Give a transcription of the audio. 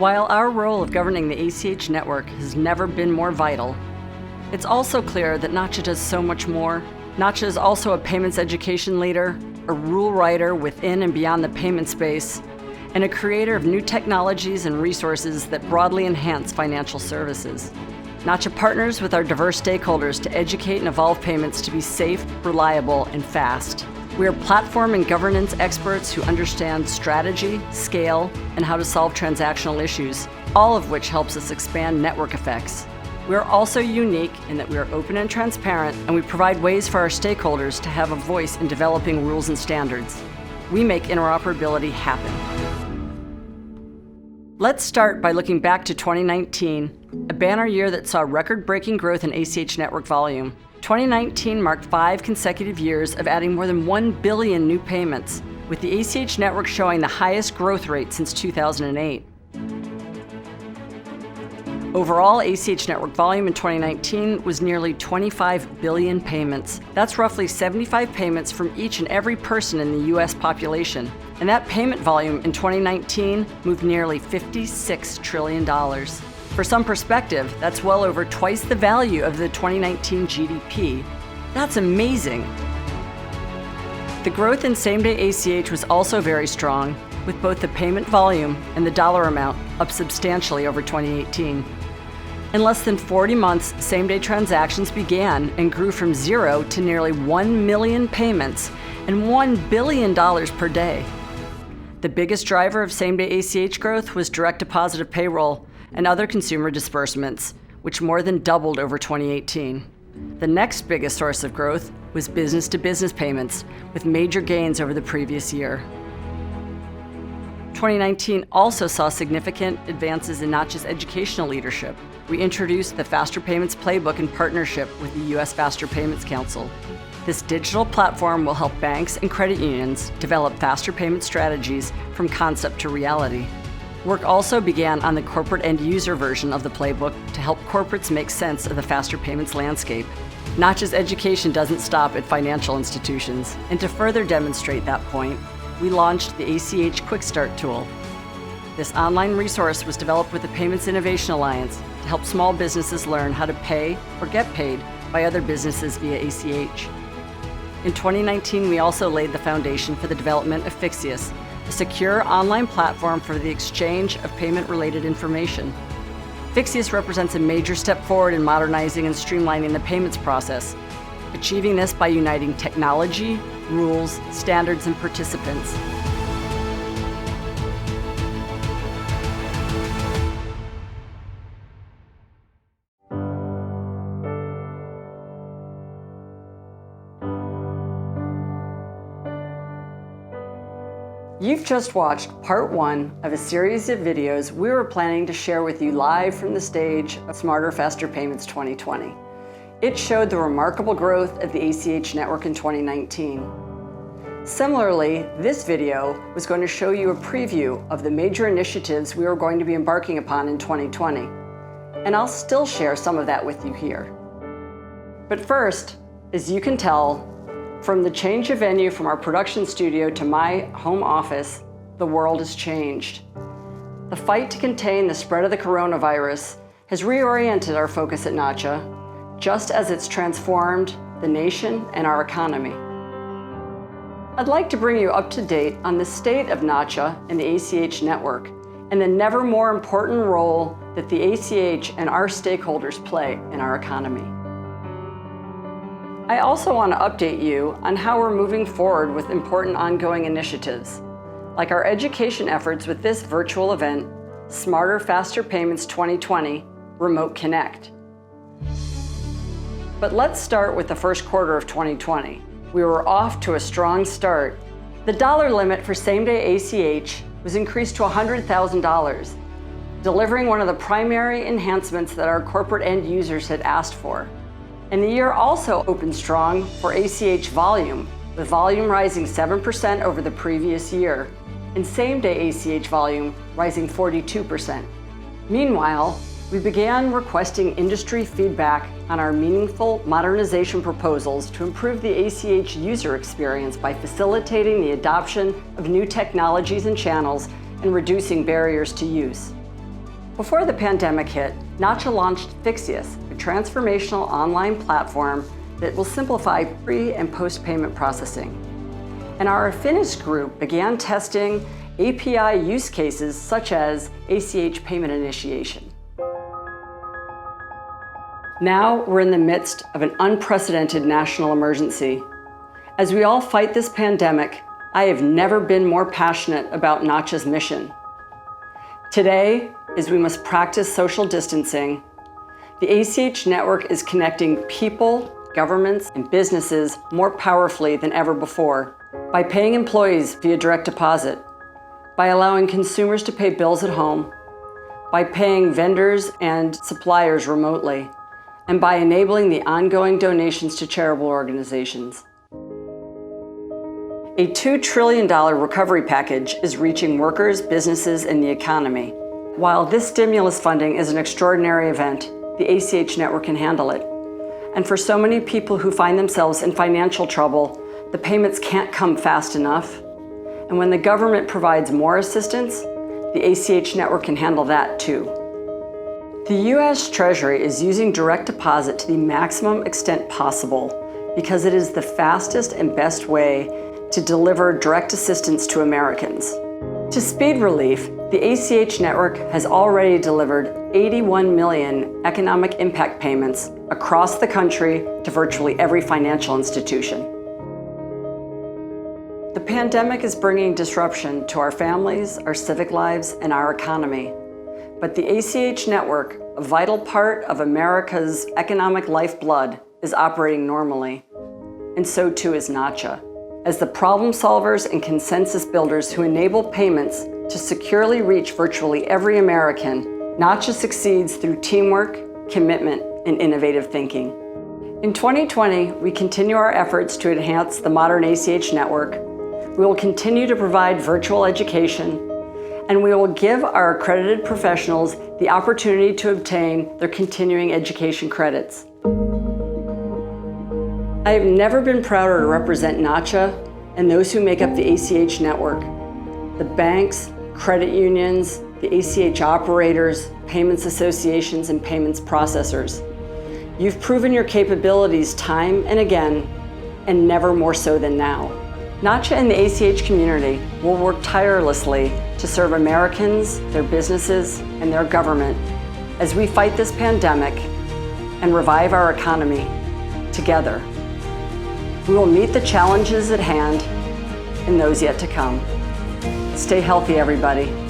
While our role of governing the ACH network has never been more vital, it's also clear that Nacha does so much more. Nacha is also a payments education leader, a rule writer within and beyond the payment space, and a creator of new technologies and resources that broadly enhance financial services. Nacha partners with our diverse stakeholders to educate and evolve payments to be safe, reliable, and fast. We are platform and governance experts who understand strategy, scale, and how to solve transactional issues, all of which helps us expand network effects. We are also unique in that we are open and transparent, and we provide ways for our stakeholders to have a voice in developing rules and standards. We make interoperability happen. Let's start by looking back to 2019, a banner year that saw record-breaking growth in ACH network volume. 2019 marked 5 consecutive years of adding more than 1 billion new payments, with the ACH network showing the highest growth rate since 2008. Overall, ACH network volume in 2019 was nearly 25 billion payments. That's roughly 75 payments from each and every person in the US population. And that payment volume in 2019 moved nearly $56 trillion. For some perspective, that's well over twice the value of the 2019 GDP. That's amazing. The growth in same-day ACH was also very strong, with both the payment volume and the dollar amount up substantially over 2018. In less than 40 months, same-day transactions began and grew from 0 to nearly 1 million payments and $1 billion per day. The biggest driver of same-day ACH growth was direct deposit of payroll and other consumer disbursements, which more than doubled over 2018. The next biggest source of growth was business-to-business payments, with major gains over the previous year. 2019 also saw significant advances in Nacha's educational leadership. We introduced the Faster Payments Playbook in partnership with the U.S. Faster Payments Council. This digital platform will help banks and credit unions develop faster payment strategies from concept to reality. Work also began on the corporate end-user version of the playbook to help corporates make sense of the faster payments landscape. Nacha's education doesn't stop at financial institutions, and to further demonstrate that point, we launched the ACH Quick Start tool. This online resource was developed with the Payments Innovation Alliance to help small businesses learn how to pay or get paid by other businesses via ACH. In 2019, we also laid the foundation for the development of Fixius, a secure online platform for the exchange of payment-related information. Fixius represents a major step forward in modernizing and streamlining the payments process, achieving this by uniting technology, rules, standards, and participants. You've just watched part 1 of a series of videos we were planning to share with you live from the stage of Smarter, Faster Payments 2020. It showed the remarkable growth of the ACH network in 2019. Similarly, this video was going to show you a preview of the major initiatives we were going to be embarking upon in 2020. And I'll still share some of that with you here. But first, as you can tell, from the change of venue from our production studio to my home office, the world has changed. The fight to contain the spread of the coronavirus has reoriented our focus at Nacha, just as it's transformed the nation and our economy. I'd like to bring you up to date on the state of Nacha and the ACH network, and the never more important role that the ACH and our stakeholders play in our economy. I also want to update you on how we're moving forward with important ongoing initiatives, like our education efforts with this virtual event, Smarter, Faster Payments 2020 Remote Connect. But let's start with the first quarter of 2020. We were off to a strong start. The dollar limit for same-day ACH was increased to $100,000, delivering one of the primary enhancements that our corporate end users had asked for. And the year also opened strong for ACH volume, with volume rising 7% over the previous year, and same-day ACH volume rising 42%. Meanwhile, we began requesting industry feedback on our meaningful modernization proposals to improve the ACH user experience by facilitating the adoption of new technologies and channels and reducing barriers to use. Before the pandemic hit, Nacha launched Fixius, a transformational online platform that will simplify pre- and post-payment processing. And our Affinis group began testing API use cases such as ACH payment initiation. Now we're in the midst of an unprecedented national emergency. As we all fight this pandemic, I have never been more passionate about Nacha's mission. Today, as we must practice social distancing, the ACH network is connecting people, governments, and businesses more powerfully than ever before by paying employees via direct deposit, by allowing consumers to pay bills at home, by paying vendors and suppliers remotely, and by enabling the ongoing donations to charitable organizations. A $2 trillion recovery package is reaching workers, businesses, and the economy. While this stimulus funding is an extraordinary event, the ACH network can handle it. And for so many people who find themselves in financial trouble, the payments can't come fast enough. And when the government provides more assistance, the ACH network can handle that too. The U.S. Treasury is using direct deposit to the maximum extent possible because it is the fastest and best way to deliver direct assistance to Americans. To speed relief, the ACH network has already delivered 81 million economic impact payments across the country to virtually every financial institution. The pandemic is bringing disruption to our families, our civic lives, and our economy. But the ACH network, a vital part of America's economic lifeblood, is operating normally. And so too is Nacha. As the problem solvers and consensus builders who enable payments to securely reach virtually every American, Nacha succeeds through teamwork, commitment, and innovative thinking. In 2020, we continue our efforts to enhance the modern ACH network. We will continue to provide virtual education, and we will give our accredited professionals the opportunity to obtain their continuing education credits. I have never been prouder to represent Nacha and those who make up the ACH network. The banks, credit unions, the ACH operators, payments associations, and payments processors. You've proven your capabilities time and again, and never more so than now. Nacha and the ACH community will work tirelessly to serve Americans, their businesses, and their government as we fight this pandemic and revive our economy together. We will meet the challenges at hand and those yet to come. Stay healthy, everybody.